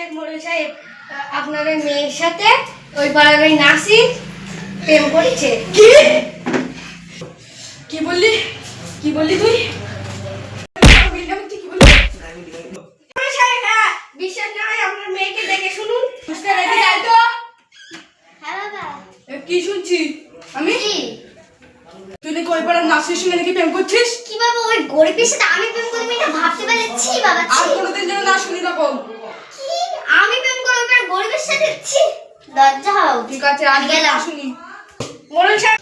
সাহেব আপনার ওই মেয়ের সাথে ওই পাড়ার ওই নাসির প্রেম করেছে। কি কি বললি কি বললি তুই? বিশ্বাস না হয় আপনার মেয়েকে দেখে শুনুন। হ্যাঁ বাবা। কি শুনছি আমি? তুই নাকি ওই পাড়ার নাসির সঙ্গে নাকি প্রেম করছিস? কি বাবা, ওই গরিবের সাথে আমি প্রেম করব এটা ভাবতে পারছি বাবা। আর কোনোদিন যেন না শুনি রকম। কি আমি প্রেম করব ওই গরিবের সাথে? ছি, লজ্জা হও। ঠিক আছে আমি গেলাম শুনি। মোড়ল সাহেব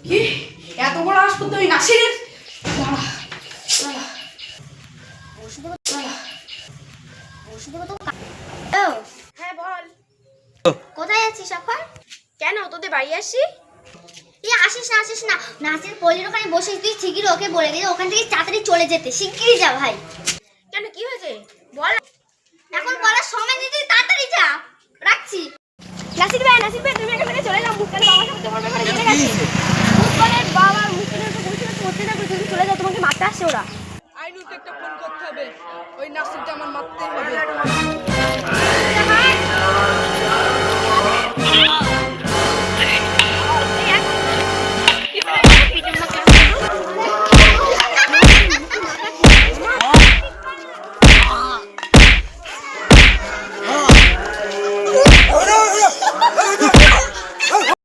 কি এত বড় হাসপাতাল ওই নাসিরের? হ্যাঁ বল। কোথায় আছিস এখন? কেন তোদের বাড়ি আসি? আসিস না নাসির পল্লীর ওখানে বসে, তুই ঠিকই ওকে বলে দিবি ওখান থেকে তাড়াতাড়ি চলে যেতে। শিগগিরই যা ভাই। কেন কি হয়েছে বল। এখন বলার সময় নেই, তুই তাড়াতাড়ি যা। রাখছি। নাসির ভাই তুমি এখান থেকে চলে যাও। মুস্কানের বাবার সাথে তোমার ব্যাপারে জেনে গেছে। মুস্কানের বাবা মুস্কানের তো পুলিশের কাছে করতে না করে তুমি চলে যাও, তোমাকে মারতে আসছে ওরা। আইনুকে একটা ফোন করতে হবে, ওই নাসিরটা আমার মারতে হবে।